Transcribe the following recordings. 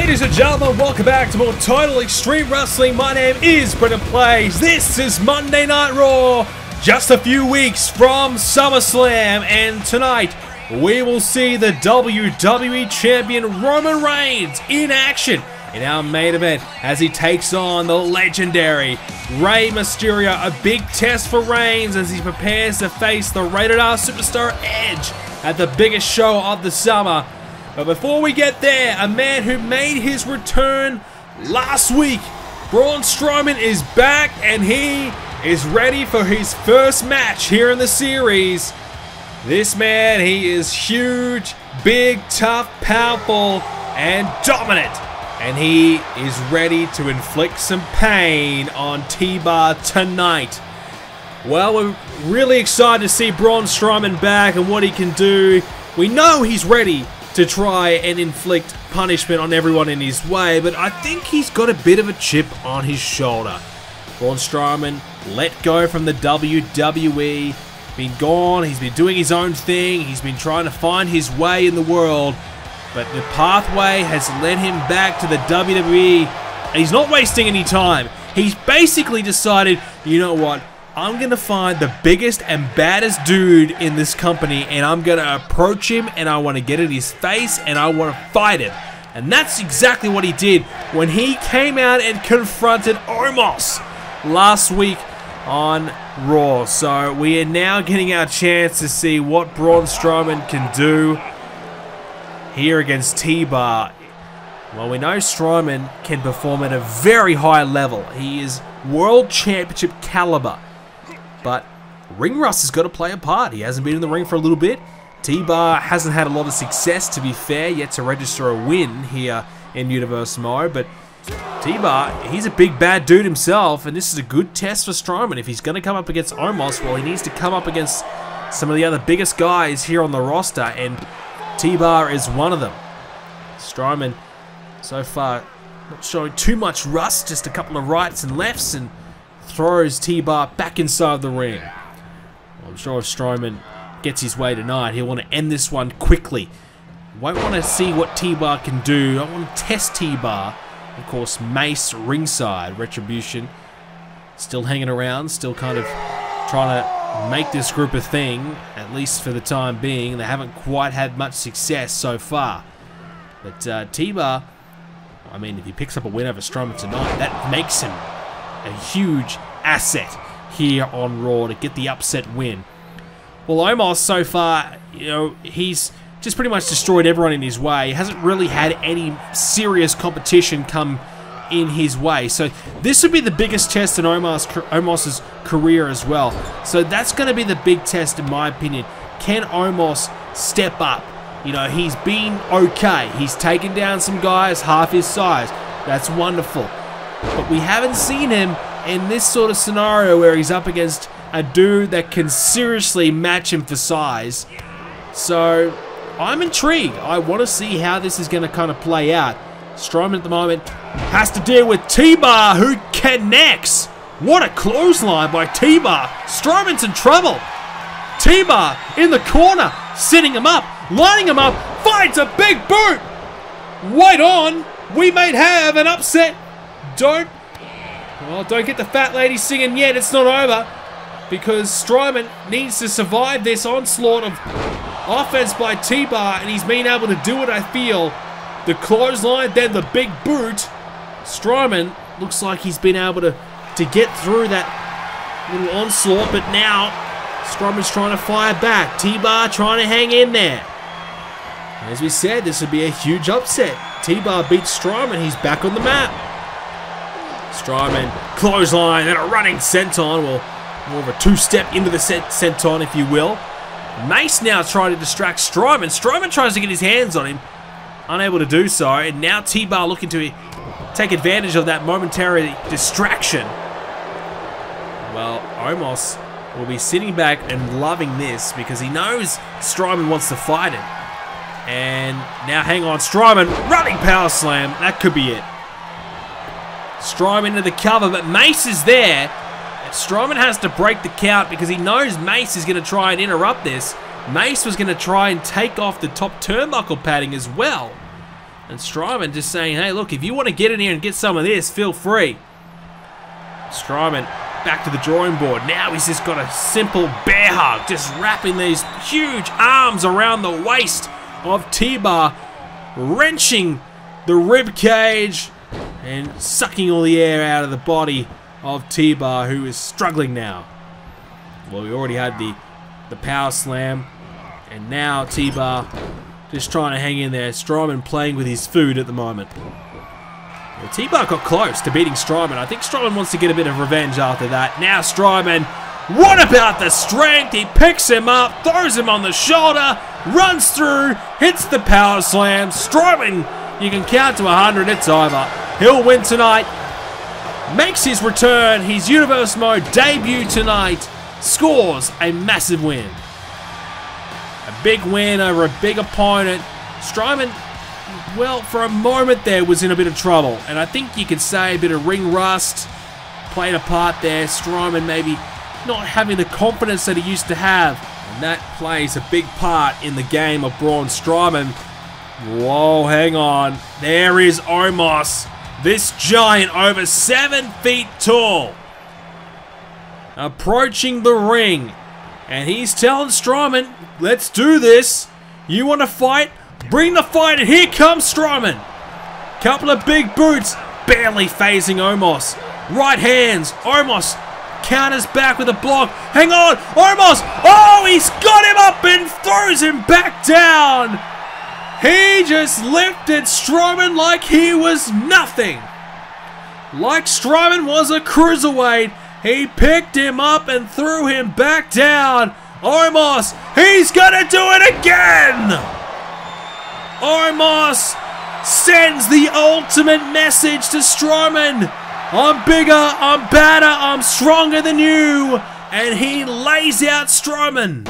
Ladies and gentlemen, welcome back to more Total Extreme Wrestling. My name is BrendenPlayz. This is Monday Night Raw, just a few weeks from Summerslam, and tonight we will see the WWE Champion Roman Reigns in action in our main event as he takes on the legendary Rey Mysterio. A big test for Reigns as he prepares to face the rated R superstar Edge at the biggest show of the summer. But before we get there, a man who made his return last week, Braun Strowman, is back and he is ready for his first match here in the series. This man, he is huge, big, tough, powerful, and dominant. And he is ready to inflict some pain on T-Bar tonight. Well, we're really excited to see Braun Strowman back and what he can do. We know he's ready to try and inflict punishment on everyone in his way, but I think he's got a bit of a chip on his shoulder. Braun Strowman let go from the WWE, been gone, he's been doing his own thing, he's been trying to find his way in the world, but the pathway has led him back to the WWE, and he's not wasting any time. He's basically decided, you know what, I'm going to find the biggest and baddest dude in this company, and I'm going to approach him, and I want to get in his face, and I want to fight him. And that's exactly what he did when he came out and confronted Omos last week on Raw. So we are now getting our chance to see what Braun Strowman can do here against T-Bar. Well, we know Strowman can perform at a very high level. He is World Championship caliber. But ring rust has got to play a part. He hasn't been in the ring for a little bit. T-Bar hasn't had a lot of success, to be fair, yet to register a win here in Universe Mode. But T-Bar, he's a big bad dude himself, and this is a good test for Strowman. If he's going to come up against Omos, well, he needs to come up against some of the other biggest guys here on the roster, and T-Bar is one of them. Strowman, so far, not showing too much rust, just a couple of rights and lefts, and throws T-Bar back inside the ring. Well, I'm sure if Strowman gets his way tonight, he'll want to end this one quickly. Won't want to see what T-Bar can do. I want to test T-Bar. Of course, Mace ringside. Retribution still hanging around, still kind of trying to make this group a thing, at least for the time being. They haven't quite had much success so far. But T-Bar, I mean, if he picks up a win over Strowman tonight, that makes him a huge asset here on Raw to get the upset win. Well, Omos so far, you know, he's just pretty much destroyed everyone in his way. He hasn't really had any serious competition come in his way. So this would be the biggest test in Omos's career as well. So that's going to be the big test in my opinion. Can Omos step up? You know, he's been okay. He's taken down some guys half his size. That's wonderful. But we haven't seen him in this sort of scenario where he's up against a dude that can seriously match him for size. So I'm intrigued. I want to see how this is going to kind of play out. Strowman at the moment has to deal with T-Bar, who connects. What a clothesline by T-Bar. Strowman's in trouble. T-Bar in the corner, setting him up, lining him up, finds a big boot. Wait on, we may have an upset. Don't get the fat lady singing yet. It's not over, because Strowman needs to survive this onslaught of offense by T-Bar, and he's been able to do it, I feel. The clothesline, then the big boot. Strowman looks like he's been able to get through that little onslaught, but now Strowman's trying to fire back. T-Bar trying to hang in there. As we said, this would be a huge upset. T-Bar beats Strowman. He's back on the map. Strowman, clothesline, and a running senton. Well, more of a two-step into the senton, if you will. Mace now trying to distract Strowman. Strowman tries to get his hands on him. Unable to do so. And now T-Bar looking to take advantage of that momentary distraction. Well, Omos will be sitting back and loving this because he knows Strowman wants to fight him. And now, hang on, Strowman, running power slam. That could be it. Strowman into the cover, but Mace is there. Strowman has to break the count because he knows Mace is going to try and interrupt this. Mace was going to try and take off the top turnbuckle padding as well. And Strowman just saying, hey, look, if you want to get in here and get some of this, feel free. Strowman back to the drawing board. Now he's just got a simple bear hug, just wrapping these huge arms around the waist of T-Bar, wrenching the rib cage and sucking all the air out of the body of T-Bar, who is struggling now. Well, we already had the power slam, and now T-Bar just trying to hang in there. Strowman playing with his food at the moment. Well, T-Bar got close to beating Strowman. I think Strowman wants to get a bit of revenge after that. Now Strowman, what about the strength? He picks him up, throws him on the shoulder, runs through, hits the power slam. Strowman, you can count to 100, it's over. He'll win tonight. Makes his return, his Universe Mode debut tonight. Scores a massive win. A big win over a big opponent. Strowman, well, for a moment there, was in a bit of trouble. And I think you could say a bit of ring rust played a part there. Strowman maybe not having the confidence that he used to have. And that plays a big part in the game of Braun Strowman. Whoa, hang on. There is Omos. This giant over 7 feet tall. Approaching the ring. And he's telling Strowman, let's do this. You want to fight? Bring the fight, and here comes Strowman. Couple of big boots, barely phasing Omos. Right hands, Omos counters back with a block. Hang on, Omos! Oh, he's got him up and throws him back down. He just lifted Strowman like he was nothing. Like Strowman was a cruiserweight, he picked him up and threw him back down. Omos, he's gonna do it again! Omos sends the ultimate message to Strowman. I'm bigger, I'm better, I'm stronger than you. And he lays out Strowman.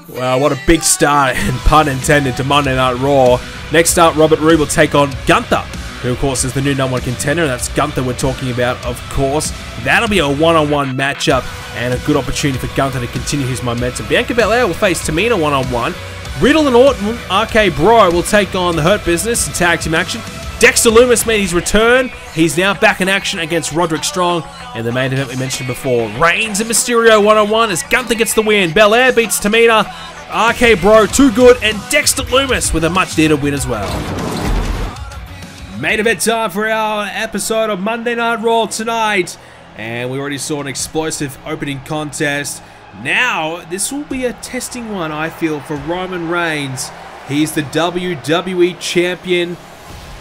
Wow, what a big start, and pun intended, to Monday Night Raw. Next up, Robert Roode will take on Gunther, who of course is the new #1 contender, and that's Gunther we're talking about, of course. That'll be a one-on-one matchup, and a good opportunity for Gunther to continue his momentum. Bianca Belair will face Tamina one-on-one. Riddle and Orton, RK Bro, will take on the Hurt Business in tag team action. Dexter Lumis made his return. He's now back in action against Roderick Strong. And the main event we mentioned before, Reigns and Mysterio one-on-one as Gunther gets the win. Belair beats Tamina. RK Bro, too good, and Dexter Lumis with a much-needed win as well. Main event time for our episode of Monday Night Raw tonight. And we already saw an explosive opening contest. Now, this will be a testing one, I feel, for Roman Reigns. He's the WWE Champion.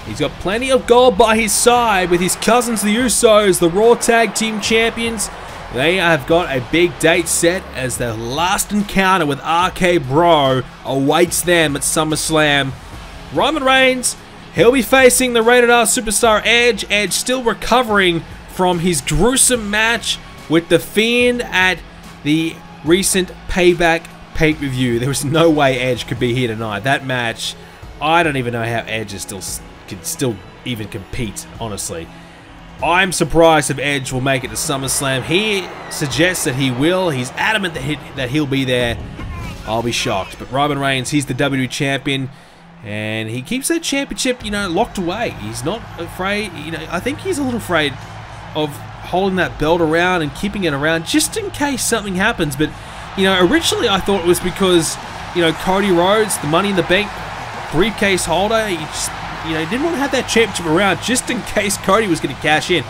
He's got plenty of gold by his side with his cousins, the Usos, the Raw Tag Team Champions. They have got a big date set as the last encounter with RK Bro awaits them at SummerSlam. Roman Reigns, he'll be facing the Rated R superstar Edge. Edge still recovering from his gruesome match with The Fiend at the recent Payback pay-per-view. There was no way Edge could be here tonight. That match, I don't even know how Edge is could still even compete, honestly. I'm surprised if Edge will make it to SummerSlam. He suggests that he will. He's adamant that he'll be there. I'll be shocked. But Roman Reigns, he's the WWE Champion, and he keeps that championship, locked away. He's not afraid. I think he's a little afraid of holding that belt around and keeping it around just in case something happens. But, originally I thought it was because, Cody Rhodes, the Money in the Bank briefcase holder, he just, didn't want to have that championship around just in case Cody was going to cash in.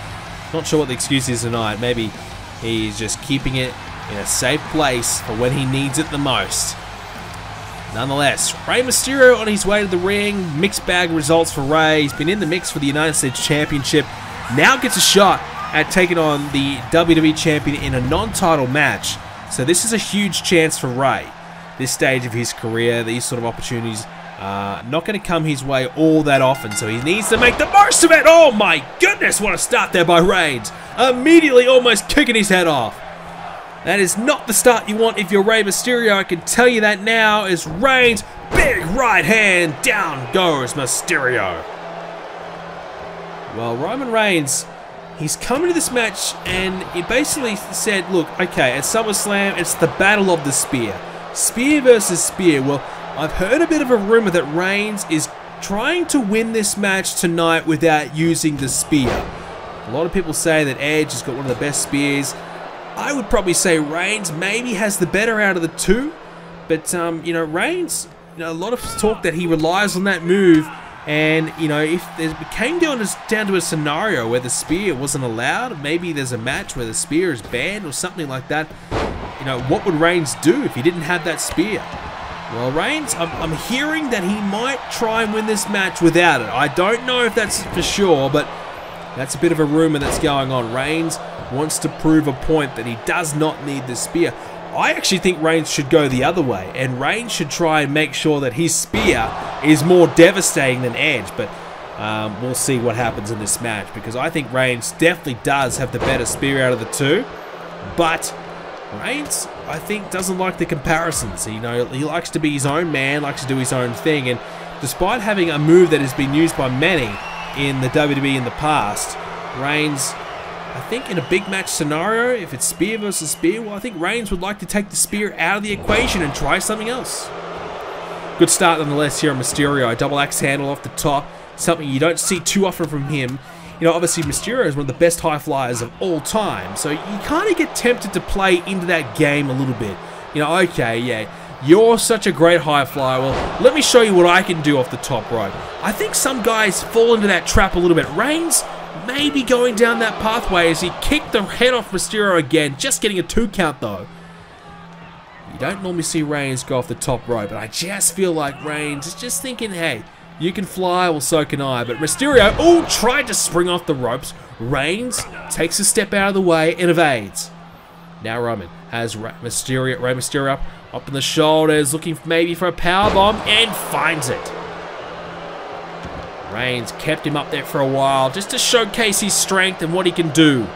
Not sure what the excuse is tonight. Maybe he's just keeping it in a safe place for when he needs it the most. Nonetheless, Rey Mysterio on his way to the ring. Mixed bag results for Rey. He's been in the mix for the United States Championship. Now gets a shot at taking on the WWE Champion in a non-title match. So this is a huge chance for Rey. This stage of his career, these sort of opportunities not going to come his way all that often, so he needs to make the most of it. Oh my goodness, what a start there by Reigns. Immediately almost kicking his head off. That is not the start you want if you're Rey Mysterio, I can tell you that now, as Reigns, big right hand, down goes Mysterio. Well, Roman Reigns, he's come into this match and he basically said, look, okay, at SummerSlam, it's the battle of the spear. Spear versus spear. Well, I've heard a bit of a rumor that Reigns is trying to win this match tonight without using the spear. A lot of people say that Edge has got one of the best spears. I would probably say Reigns maybe has the better out of the two. But, you know, Reigns, you know, a lot of talk that he relies on that move. And, you know, if it came down to a scenario where the spear wasn't allowed, maybe there's a match where the spear is banned or something like that, you know, what would Reigns do if he didn't have that spear? Well, Reigns, I'm hearing that he might try and win this match without it. I don't know if that's for sure, but that's a bit of a rumor that's going on. Reigns wants to prove a point that he does not need the spear. I actually think Reigns should go the other way, and Reigns should try and make sure that his spear is more devastating than Edge, but we'll see what happens in this match, because I think Reigns definitely does have the better spear out of the two, but Reigns, I think, doesn't like the comparisons. You know, he likes to be his own man, likes to do his own thing, and despite having a move that has been used by many in the WWE in the past, Reigns, I think in a big match scenario, if it's spear versus spear, well, I think Reigns would like to take the spear out of the equation and try something else. Good start nonetheless here on Mysterio. A double axe handle off the top, something you don't see too often from him. You know, obviously Mysterio is one of the best high flyers of all time, so you kind of get tempted to play into that game a little bit. You know, okay, yeah, you're such a great high flyer, well, let me show you what I can do off the top rope. I think some guys fall into that trap a little bit. Reigns maybe going down that pathway as he kicked the head off Mysterio again, just getting a 2 count though. You don't normally see Reigns go off the top rope, but I just feel like Reigns is just thinking, hey, you can fly, well, so can I. But Mysterio, oh, tried to spring off the ropes. Reigns takes a step out of the way and evades. Now Roman has Rey Mysterio up in the shoulders, looking maybe for a powerbomb, and finds it. Reigns kept him up there for a while, just to showcase his strength and what he can do.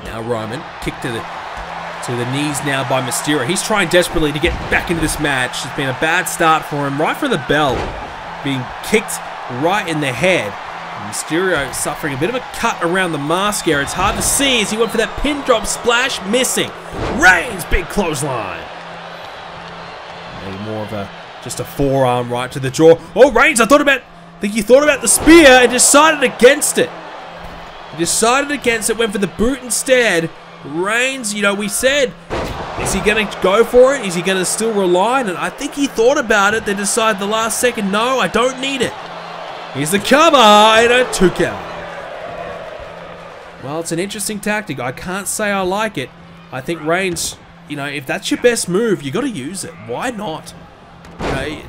Now Roman, kick to the knees now by Mysterio. He's trying desperately to get back into this match. It's been a bad start for him, right from the bell, being kicked right in the head. Mysterio suffering a bit of a cut around the mask area. It's hard to see as he went for that pin drop splash, missing. Reigns, big clothesline. Maybe more of just a forearm right to the jaw. Oh, Reigns, I think he thought about the spear and decided against it. He decided against it, went for the boot instead. Reigns, you know, we said, is he going to go for it? Is he going to still rely on it? I think he thought about it, then decided the last second, no, I don't need it. Here's the cover and a 2 count. Well, it's an interesting tactic. I can't say I like it. I think Reigns, you know, if that's your best move, you got to use it. Why not? You know,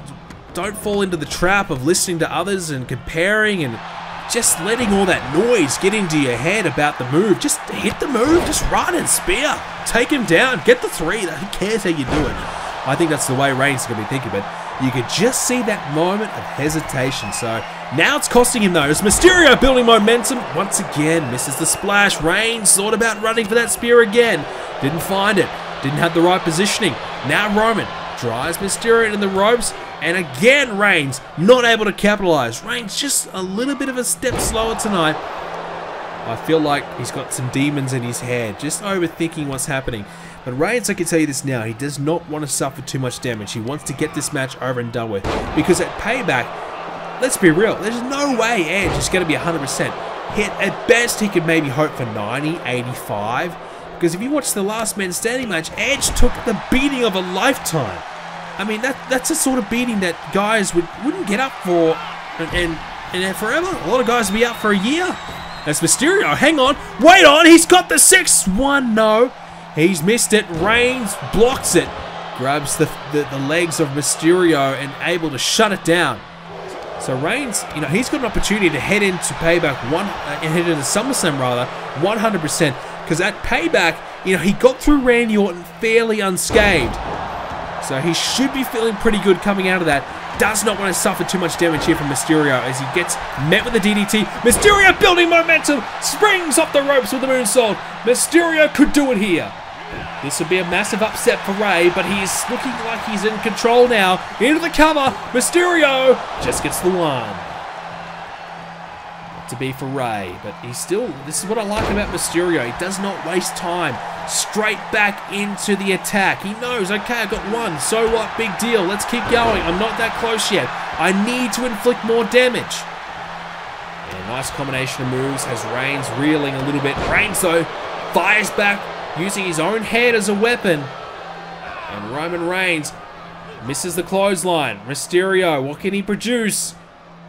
don't fall into the trap of listening to others and comparing and just letting all that noise get into your head about the move. Just hit the move, just run and spear. Take him down, get the 3. Who cares how you do it? I think that's the way Reigns is going to be thinking, but you could just see that moment of hesitation. So now it's costing him though. As Mysterio building momentum, once again misses the splash. Reigns thought about running for that spear again. Didn't find it. Didn't have the right positioning. Now Roman drives Mysterio into the ropes, and again Reigns not able to capitalize. Reigns just a little bit of a step slower tonight. I feel like he's got some demons in his head, just overthinking what's happening. But Reigns, I can tell you this now, he does not want to suffer too much damage. He wants to get this match over and done with. Because at Payback, let's be real, there's no way Edge is going to be 100%. At best, he could maybe hope for 90, 85. Because if you watch the Last Man Standing match, Edge took the beating of a lifetime. I mean, that's the sort of beating that guys wouldn't get up for and forever. A lot of guys would be out for a year. That's Mysterio. Hang on. Wait on. He's got the 6-1. No. He's missed it. Reigns blocks it. Grabs the legs of Mysterio and able to shut it down. So Reigns, you know, he's got an opportunity to head into Payback, head into SummerSlam rather, 100%. Because at Payback, you know, he got through Randy Orton fairly unscathed. So he should be feeling pretty good coming out of that. Does not want to suffer too much damage here from Mysterio as he gets met with the DDT. Mysterio building momentum, springs off the ropes with the moonsault. Mysterio could do it here. This would be a massive upset for Rey, but he is looking like he's in control now. Into the cover, Mysterio just gets the 1. Not to be for Rey, but he's still, this is what I like about Mysterio. He does not waste time. Straight back into the attack. He knows, okay, I got 1, so what, big deal. Let's keep going. I'm not that close yet. I need to inflict more damage. And a nice combination of moves has Reigns reeling a little bit. Reigns, though, fires back using his own head as a weapon. And Roman Reigns misses the clothesline. Mysterio, what can he produce?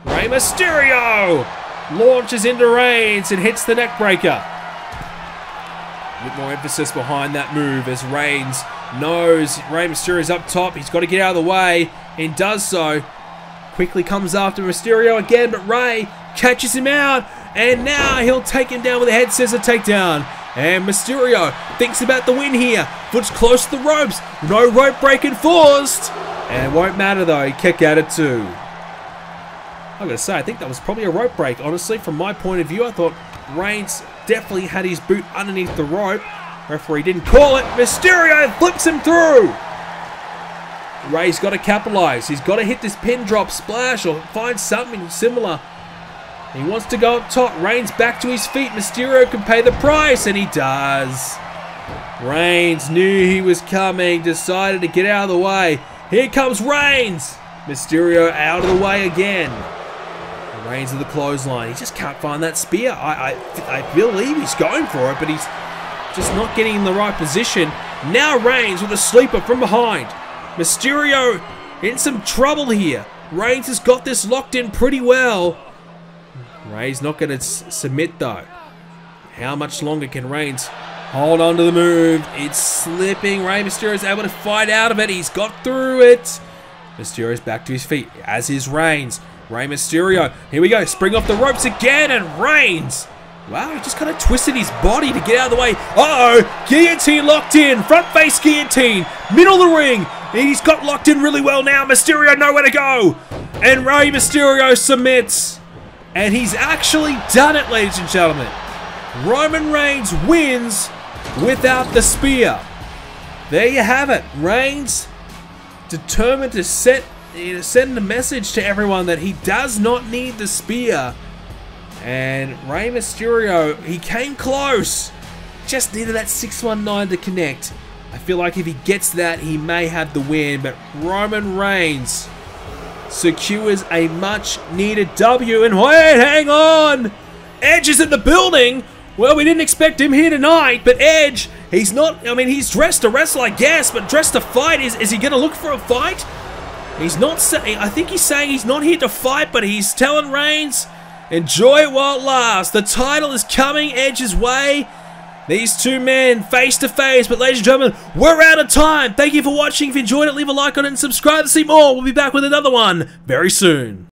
Rey Mysterio launches into Reigns and hits the neckbreaker. A bit more emphasis behind that move as Reigns knows Rey Mysterio's up top. He's got to get out of the way and does so. Quickly comes after Mysterio again, but Rey catches him out, and now he'll take him down with a head scissor takedown. And Mysterio thinks about the win here. Foot's close to the ropes. No rope break enforced. And it won't matter though, he kick out at 2. I gotta say, I think that was probably a rope break. Honestly, from my point of view, I thought Reigns definitely had his boot underneath the rope. Referee didn't call it. Mysterio flips him through. Rey's got to capitalize. He's got to hit this pin drop splash or find something similar. He wants to go up top. Reigns back to his feet. Mysterio can pay the price, and he does. Reigns knew he was coming, decided to get out of the way. Here comes Reigns. Mysterio out of the way again. Reigns of the clothesline. He just can't find that spear. I believe he's going for it, but he's just not getting in the right position. Now Reigns with a sleeper from behind. Mysterio in some trouble here. Reigns has got this locked in pretty well. Rey's not going to submit though. How much longer can Reigns hold on to the move? It's slipping. Rey Mysterio's able to fight out of it. He's got through it. Mysterio's back to his feet, as is Reigns. Rey Mysterio, here we go, spring off the ropes again, and Reigns. Wow, he just kind of twisted his body to get out of the way. Uh-oh, guillotine locked in, front face guillotine, middle of the ring. He's got locked in really well now. Mysterio nowhere to go. And Rey Mysterio submits. And he's actually done it, ladies and gentlemen. Roman Reigns wins without the spear. There you have it. Reigns determined to send a message to everyone that he does not need the spear. And Rey Mysterio, he came close. Just needed that 619 to connect. I feel like if he gets that, he may have the win. But Roman Reigns secures a much needed W. And wait, hang on. Edge is in the building. Well, we didn't expect him here tonight, but Edge, he's not, I mean, he's dressed to wrestle, I guess, but dressed to fight. Is he going to look for a fight? He's not saying, I think he's saying he's not here to fight, but he's telling Reigns, enjoy it while it lasts. The title is coming Edge's way. These two men face to face, but ladies and gentlemen, we're out of time. Thank you for watching. If you enjoyed it, leave a like on it and subscribe to see more. We'll be back with another one very soon.